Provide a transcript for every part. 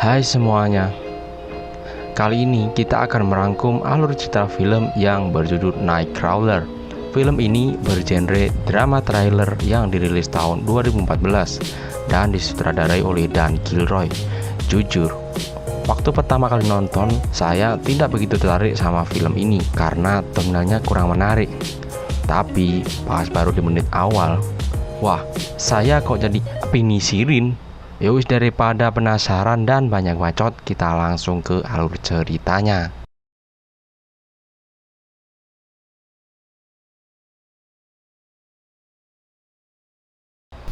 Hai semuanya, kali ini kita akan merangkum alur cerita film yang berjudul Nightcrawler. Film ini bergenre drama thriller yang dirilis tahun 2014 dan disutradarai oleh Dan Gilroy. Jujur, waktu pertama kali nonton, saya tidak begitu tertarik sama film ini karena thumbnailnya kurang menarik. Tapi pas baru di menit awal, wah, saya kok jadi penisirin. Yowis, daripada penasaran dan banyak bacot, kita langsung ke alur ceritanya.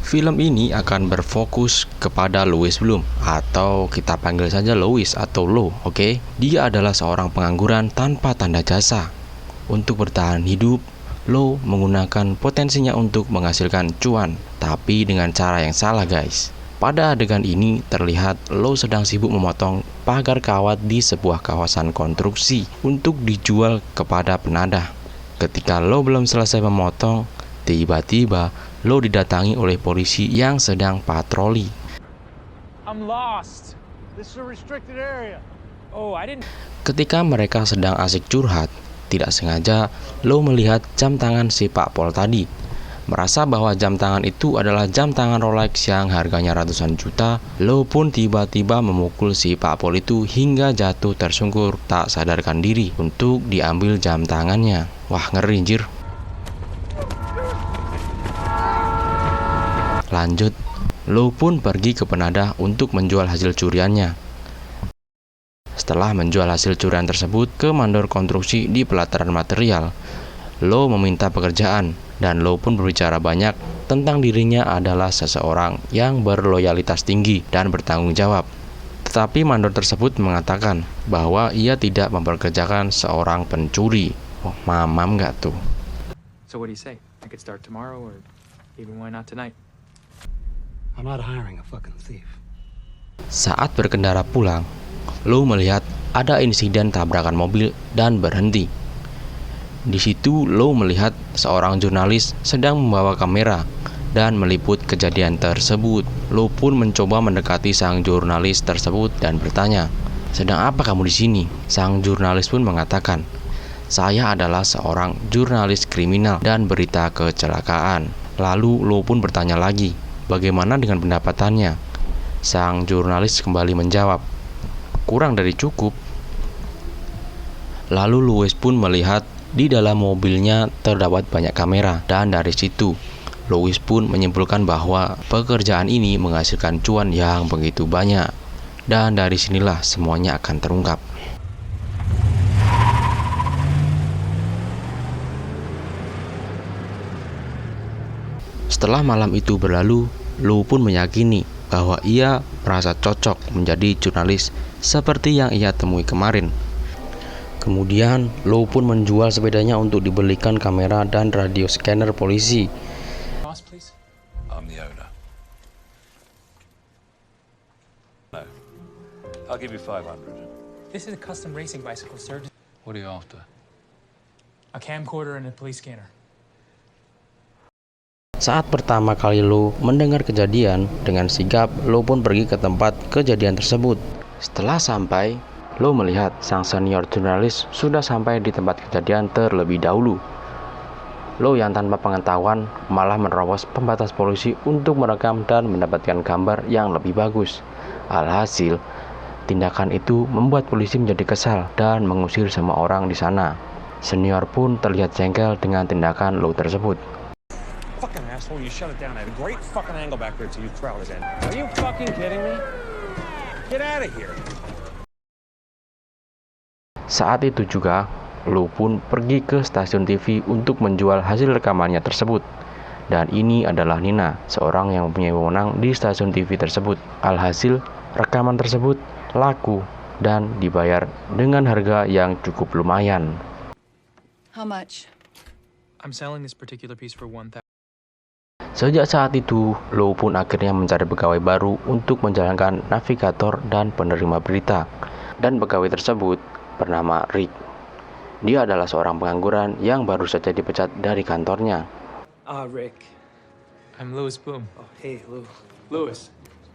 Film ini akan berfokus kepada Louis Bloom, atau kita panggil saja Louis atau Lo, oke? Dia adalah seorang pengangguran tanpa tanda jasa. Untuk bertahan hidup, Lo menggunakan potensinya untuk menghasilkan cuan, tapi dengan cara yang salah, guys. Pada adegan ini terlihat Lo sedang sibuk memotong pagar kawat di sebuah kawasan konstruksi untuk dijual kepada penadah. Ketika Lo belum selesai memotong, tiba-tiba Lo didatangi oleh polisi yang sedang patroli. I'm lost. This is a restricted area. Oh, I didn't. Ketika mereka sedang asik curhat, tidak sengaja Lo melihat jam tangan si Pak Pol tadi. Merasa bahwa jam tangan itu adalah jam tangan Rolex yang harganya ratusan juta, Lo pun tiba-tiba memukul si Pak Pol itu hingga jatuh tersungkur tak sadarkan diri untuk diambil jam tangannya. Wah, ngeri anjir. Lanjut, Lo pun pergi ke penadah untuk menjual hasil curiannya. Setelah menjual hasil curian tersebut ke mandor konstruksi di pelataran material, Lo meminta pekerjaan, dan Lo pun berbicara banyak tentang dirinya adalah seseorang yang berloyalitas tinggi dan bertanggung jawab. Tetapi mandor tersebut mengatakan bahwa ia tidak memperkerjakan seorang pencuri. Oh, mamam nggak tuh? So what do you say? I could start tomorrow, or even why not tonight? I'm not hiring a fucking thief. Saat berkendara pulang, Lo melihat ada insiden tabrakan mobil dan berhenti. Di situ Lo melihat seorang jurnalis sedang membawa kamera dan meliput kejadian tersebut. Lo pun mencoba mendekati sang jurnalis tersebut dan bertanya, "Sedang apa kamu di sini?" Sang jurnalis pun mengatakan, "Saya adalah seorang jurnalis kriminal dan berita kecelakaan." Lalu Lo pun bertanya lagi, bagaimana dengan pendapatannya? Sang jurnalis kembali menjawab, "Kurang dari cukup." Lalu Louis pun melihat di dalam mobilnya terdapat banyak kamera, dan dari situ Louis pun menyimpulkan bahwa pekerjaan ini menghasilkan cuan yang begitu banyak. Dan dari sinilah semuanya akan terungkap. Setelah malam itu berlalu, Lo pun meyakini bahwa ia merasa cocok menjadi jurnalis seperti yang ia temui kemarin. Kemudian, Lo pun menjual sepedanya untuk dibelikan kamera dan radio scanner polisi. Boss, please. I'm the owner. No. I'll give you 500. This is a custom racing bicycle, sir. What are you after? A camcorder and a police scanner. Saat pertama kali Lo mendengar kejadian, dengan sigap Lo pun pergi ke tempat kejadian tersebut. Setelah sampai, Lo melihat sang senior jurnalis sudah sampai di tempat kejadian terlebih dahulu. Lo yang tanpa pengetahuan malah menerobos pembatas polisi untuk merekam dan mendapatkan gambar yang lebih bagus. Alhasil, tindakan itu membuat polisi menjadi kesal dan mengusir semua orang di sana. Senior pun terlihat jengkel dengan tindakan Lo tersebut. Fucking asshole, you shut it down. I had a great fucking angle back there till you throttled it in. Are you fucking kidding me? Get out of here. Saat itu juga, Lo pun pergi ke stasiun TV untuk menjual hasil rekamannya tersebut. Dan ini adalah Nina, seorang yang mempunyai wewenang di stasiun TV tersebut. Alhasil, rekaman tersebut laku dan dibayar dengan harga yang cukup lumayan. How much? I'm selling this particular piece for 1,000. Sejak saat itu, Lo pun akhirnya mencari pegawai baru untuk menjalankan navigator dan penerima berita. Dan pegawai tersebut bernama Rick. Dia adalah seorang pengangguran yang baru saja dipecat dari kantornya. Rick. I'm Louis Bloom. Oh, hey, Lou. Louis.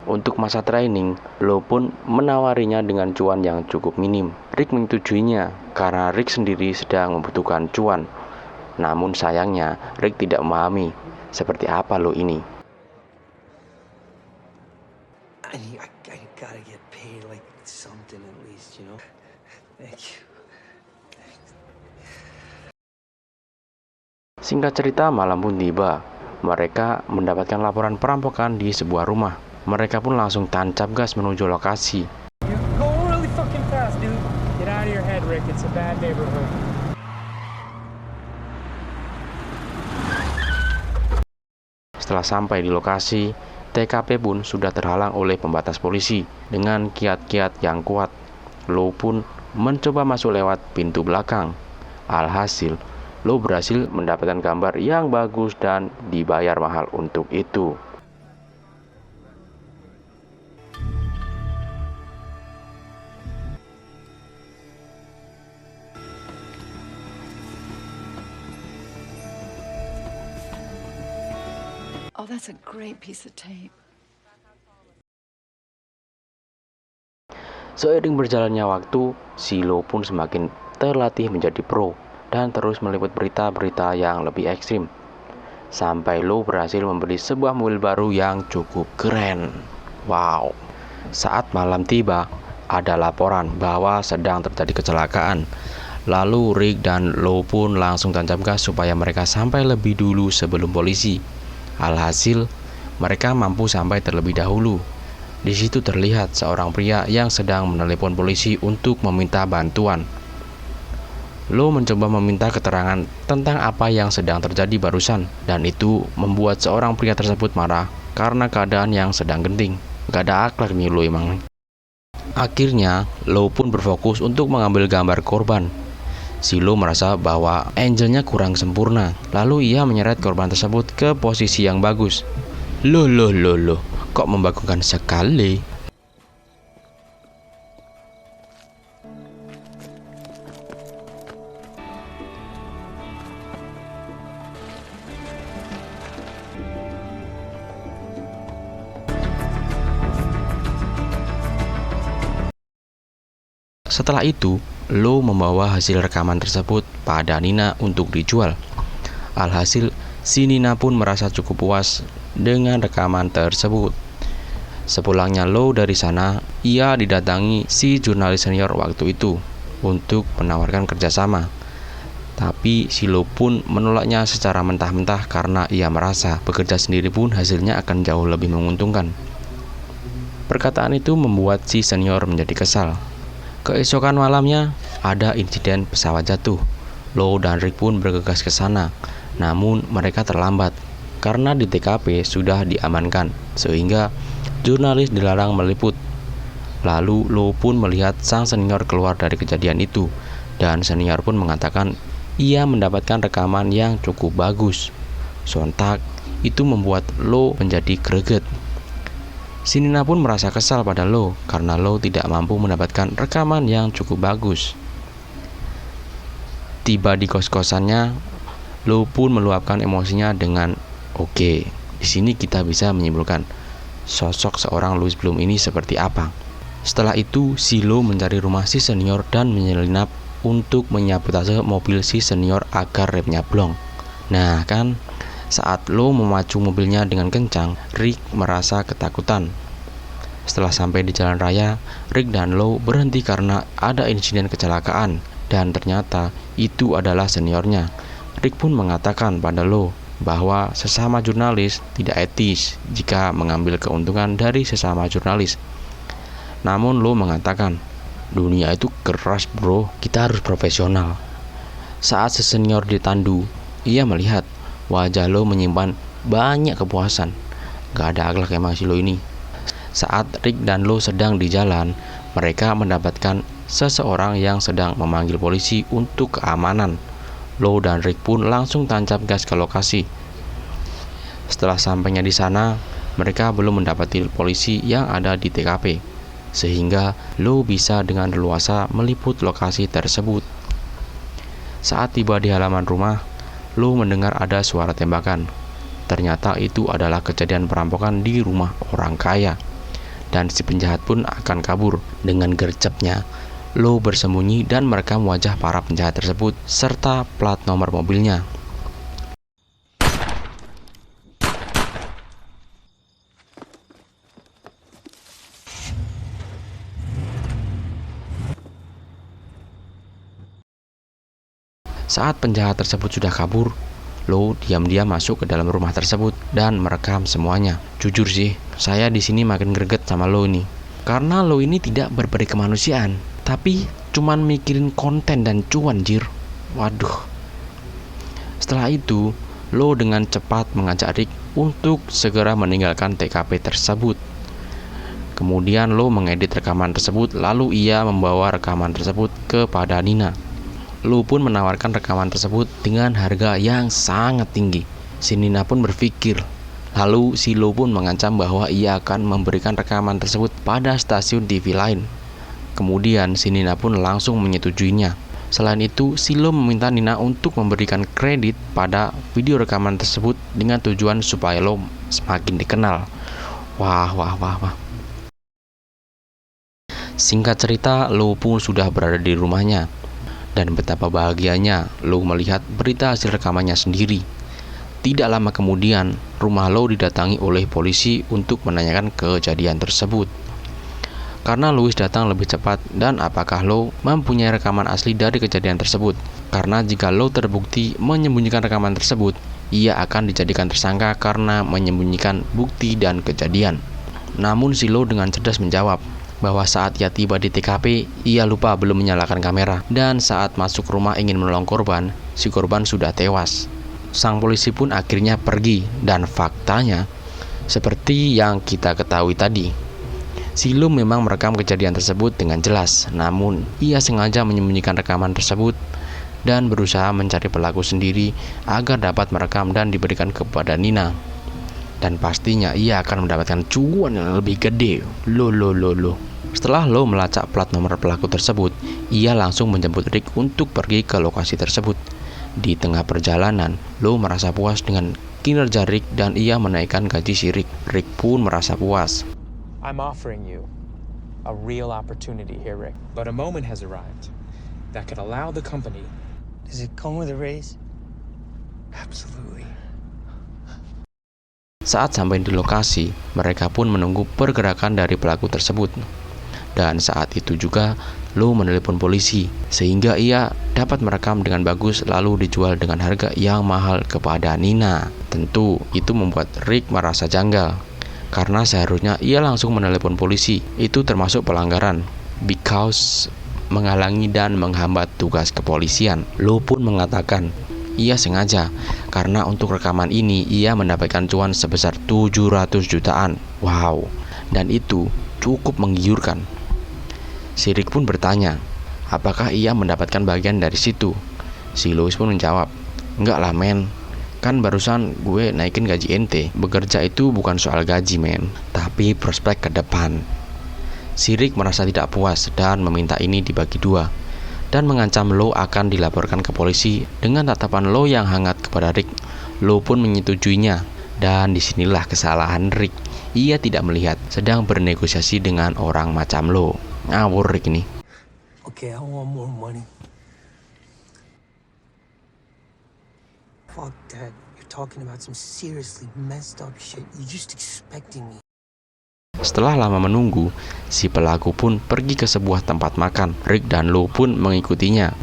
Untuk masa training, Lo pun menawarinya dengan cuan yang cukup minim. Rick menyetujuinya karena Rick sendiri sedang membutuhkan cuan. Namun sayangnya, Rick tidak memahami seperti apa Lo ini. I gotta get paid like something at least, you know? Thank you. Singkat cerita, malam pun tiba. Mereka mendapatkan laporan perampokan di sebuah rumah. Mereka pun langsung tancap gas menuju lokasi. You go really fucking fast, dude. Get out of your head, Rick. It's a bad neighborhood. Setelah sampai di lokasi, TKP pun sudah terhalang oleh pembatas polisi dengan kiat-kiat yang kuat. Lo pun mencoba masuk lewat pintu belakang. Alhasil, Lo berhasil mendapatkan gambar yang bagus dan dibayar mahal untuk itu. Oh, that's a great piece of tape. Seiring berjalannya waktu, si Lo pun semakin terlatih menjadi pro dan terus meliput berita-berita yang lebih ekstrim. Sampai Lo berhasil membeli sebuah mobil baru yang cukup keren. Wow. Saat malam tiba, ada laporan bahwa sedang terjadi kecelakaan. Lalu Rick dan Lo pun langsung tancap gas supaya mereka sampai lebih dulu sebelum polisi. Alhasil, mereka mampu sampai terlebih dahulu. Di situ terlihat seorang pria yang sedang menelepon polisi untuk meminta bantuan. Lo mencoba meminta keterangan tentang apa yang sedang terjadi barusan, dan itu membuat seorang pria tersebut marah karena keadaan yang sedang genting. Gak ada akhlak nih Lo emang. Akhirnya, Lo pun berfokus untuk mengambil gambar korban. Si Lo merasa bahwa angelnya kurang sempurna, lalu ia menyeret korban tersebut ke posisi yang bagus. Loh, kok membaguskan sekali? Setelah itu, Lo membawa hasil rekaman tersebut pada Nina untuk dijual. Alhasil, si Nina pun merasa cukup puas dengan rekaman tersebut. Sepulangnya Lo dari sana, ia didatangi si jurnalis senior waktu itu untuk menawarkan kerjasama. Tapi si Lo pun menolaknya secara mentah-mentah karena ia merasa bekerja sendiri pun hasilnya akan jauh lebih menguntungkan. Perkataan itu membuat si senior menjadi kesal. Keesokan malamnya, ada insiden pesawat jatuh. Lo dan Rick pun bergegas ke sana, namun mereka terlambat karena di TKP sudah diamankan, sehingga jurnalis dilarang meliput. Lalu Lo pun melihat sang senior keluar dari kejadian itu, dan senior pun mengatakan ia mendapatkan rekaman yang cukup bagus. Sontak, itu membuat Lo menjadi greget. Si Nina pun merasa kesal pada Lo karena Lo tidak mampu mendapatkan rekaman yang cukup bagus. Tiba di kos-kosannya, Lo pun meluapkan emosinya dengan oke, di sini kita bisa menyimpulkan sosok seorang Louis Bloom ini seperti apa. Setelah itu, si Lo mencari rumah si senior dan menyelinap untuk menyabotase mobil si senior agar remnya blong. Nah kan, saat Lo memacu mobilnya dengan kencang, Rick merasa ketakutan. Setelah sampai di jalan raya, Rick dan Lo berhenti karena ada insiden kecelakaan, dan ternyata itu adalah seniornya. Rick pun mengatakan pada Lo bahwa sesama jurnalis tidak etis jika mengambil keuntungan dari sesama jurnalis. Namun Lo mengatakan, dunia itu keras bro, kita harus profesional. Saat sesenior ditandu, ia melihat wajah Lo menyimpan banyak kepuasan. Gak ada akhlak emang si Lo ini. Saat Rick dan Lo sedang di jalan, mereka mendapatkan seseorang yang sedang memanggil polisi untuk keamanan. Lo dan Rick pun langsung tancap gas ke lokasi. Setelah sampainya di sana, mereka belum mendapati polisi yang ada di TKP, sehingga Lo bisa dengan leluasa meliput lokasi tersebut. Saat tiba di halaman rumah, Lo mendengar ada suara tembakan. Ternyata itu adalah kejadian perampokan di rumah orang kaya. dan si penjahat pun akan kabur. Dengan gercepnya, Lo bersembunyi dan merekam wajah para penjahat tersebut serta plat nomor mobilnya. Saat penjahat tersebut sudah kabur, Lo diam-diam masuk ke dalam rumah tersebut dan merekam semuanya. Jujur sih, saya di sini makin greget sama Lo ini. Karena Lo ini tidak berberi kemanusiaan, tapi cuman mikirin konten dan cuan, jir. Waduh. Setelah itu, Lo dengan cepat mengajak Rick untuk segera meninggalkan TKP tersebut. Kemudian Lo mengedit rekaman tersebut, lalu ia membawa rekaman tersebut kepada Nina. Lo pun menawarkan rekaman tersebut dengan harga yang sangat tinggi. Si Nina pun berpikir. Lalu si Lo pun mengancam bahwa ia akan memberikan rekaman tersebut pada stasiun TV lain. Kemudian si Nina pun langsung menyetujuinya. Selain itu, si Lo meminta Nina untuk memberikan kredit pada video rekaman tersebut dengan tujuan supaya Lo semakin dikenal. Wah. Singkat cerita, Lo pun sudah berada di rumahnya. Dan betapa bahagianya Lo melihat berita hasil rekamannya sendiri. Tidak lama kemudian, rumah Lo didatangi oleh polisi untuk menanyakan kejadian tersebut. Karena Louis datang lebih cepat dan apakah Lo mempunyai rekaman asli dari kejadian tersebut. Karena jika Lo terbukti menyembunyikan rekaman tersebut, ia akan dijadikan tersangka karena menyembunyikan bukti dan kejadian. Namun si Lo dengan cerdas menjawab bahwa saat ia tiba di TKP, ia lupa belum menyalakan kamera, dan saat masuk rumah ingin menolong korban, si korban sudah tewas. Sang polisi pun akhirnya pergi, dan faktanya seperti yang kita ketahui tadi, si Lo memang merekam kejadian tersebut dengan jelas, namun ia sengaja menyembunyikan rekaman tersebut dan berusaha mencari pelaku sendiri agar dapat merekam dan diberikan kepada Nina. Dan pastinya ia akan mendapatkan cuan yang lebih gede. Lo. Setelah Lo melacak plat nomor pelaku tersebut, ia langsung menjemput Rick untuk pergi ke lokasi tersebut. Di tengah perjalanan, Lo merasa puas dengan kinerja Rick dan ia menaikkan gaji si Rick. Rick pun merasa puas. I'm offering you a real opportunity here, Rick. But a moment has arrived that could allow the company. Does it come with a raise? Absolutely. Saat sampai di lokasi, mereka pun menunggu pergerakan dari pelaku tersebut. Dan saat itu juga, Lo menelepon polisi, sehingga ia dapat merekam dengan bagus lalu dijual dengan harga yang mahal kepada Nina. Tentu, itu membuat Rick merasa janggal, karena seharusnya ia langsung menelepon polisi. Itu termasuk pelanggaran, because menghalangi dan menghambat tugas kepolisian. Lo pun mengatakan, ia sengaja, karena untuk rekaman ini ia mendapatkan cuan sebesar 700 jutaan. Wow, dan itu cukup menggiurkan. Si Rick pun bertanya, apakah ia mendapatkan bagian dari situ? Si Louis pun menjawab, enggak lah men, kan barusan gue naikin gaji ente. Bekerja itu bukan soal gaji men, tapi prospek ke depan. Si Rick merasa tidak puas dan meminta ini dibagi dua, dan mengancam Lo akan dilaporkan ke polisi. Dengan tatapan Lo yang hangat kepada Rick, Lo pun menyetujuinya. Dan disinilah kesalahan Rick. Ia tidak melihat sedang bernegosiasi dengan orang macam Lo. Ngawur Rick ini. Okay, I want more money. Fuck that. You're talking about some seriously messed up shit. You're just expecting me. Setelah lama menunggu, si pelaku pun pergi ke sebuah tempat makan. Rick dan Lo pun mengikutinya.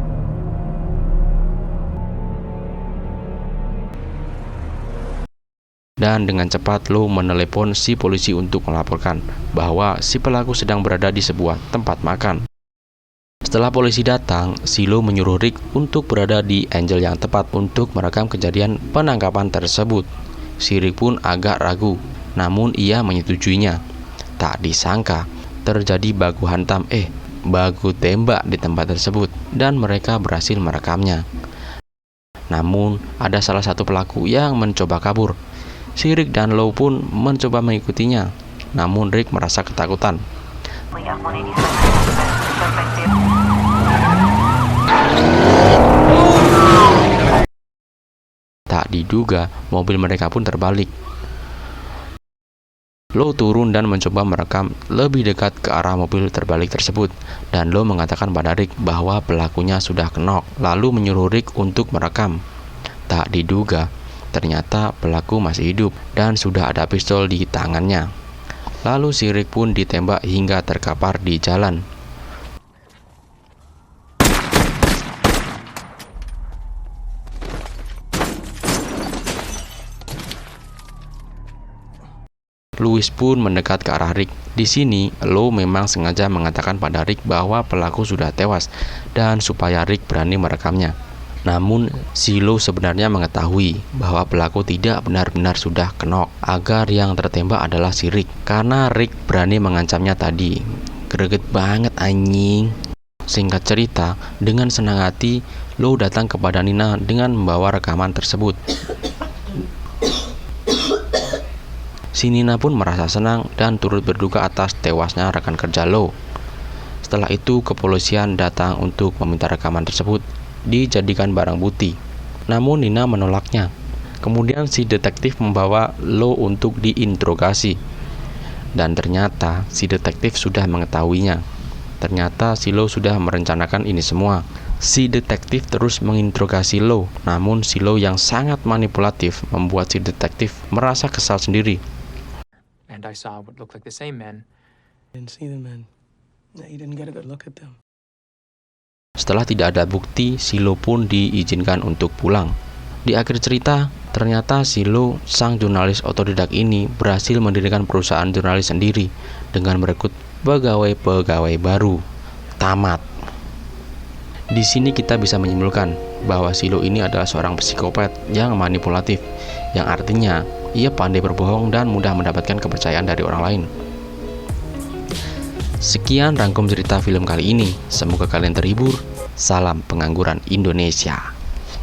Dan dengan cepat Lo menelepon si polisi untuk melaporkan bahwa si pelaku sedang berada di sebuah tempat makan. Setelah polisi datang, si Lo menyuruh Rick untuk berada di Angel yang tepat untuk merekam kejadian penangkapan tersebut. Si Rick pun agak ragu, namun ia menyetujuinya. Tak disangka terjadi baku hantam baku tembak di tempat tersebut, dan mereka berhasil merekamnya. Namun ada salah satu pelaku yang mencoba kabur. Si Rick dan Lo pun mencoba mengikutinya, namun Rick merasa ketakutan. Tak diduga, mobil mereka pun terbalik. Lo turun dan mencoba merekam lebih dekat ke arah mobil terbalik tersebut, dan Lo mengatakan pada Rick bahwa pelakunya sudah kenok, lalu menyuruh Rick untuk merekam. Tak diduga, ternyata pelaku masih hidup dan sudah ada pistol di tangannya. Lalu si Rick pun ditembak hingga terkapar di jalan. Louis pun mendekat ke arah Rick. Di sini, Lo memang sengaja mengatakan pada Rick bahwa pelaku sudah tewas dan supaya Rick berani merekamnya. Namun, si Lo sebenarnya mengetahui bahwa pelaku tidak benar-benar sudah kenok, agar yang tertembak adalah si Rick. Karena Rick berani mengancamnya tadi. Greget banget anjing. Singkat cerita, dengan senang hati, Lo datang kepada Nina dengan membawa rekaman tersebut. Si Nina pun merasa senang dan turut berduka atas tewasnya rekan kerja Lo. Setelah itu, kepolisian datang untuk meminta rekaman tersebut dijadikan barang bukti. Namun Nina menolaknya. Kemudian si detektif membawa Lo untuk diinterogasi. Dan ternyata si detektif sudah mengetahuinya. Ternyata si Lo sudah merencanakan ini semua. Si detektif terus menginterogasi Lo. Namun si Lo yang sangat manipulatif membuat si detektif merasa kesal sendiri. And I saw what looked like the same men. Didn't see the men. No, you didn't get a good look at them. Setelah tidak ada bukti, si Lo pun diizinkan untuk pulang. Di akhir cerita, ternyata si Lo, sang jurnalis otodidak ini berhasil mendirikan perusahaan jurnalis sendiri dengan merekrut pegawai-pegawai baru. Tamat. Di sini kita bisa menyimpulkan bahwa si Lo ini adalah seorang psikopat yang manipulatif, yang artinya ia pandai berbohong dan mudah mendapatkan kepercayaan dari orang lain. Sekian rangkum cerita film kali ini. Semoga kalian terhibur. Salam pengangguran Indonesia.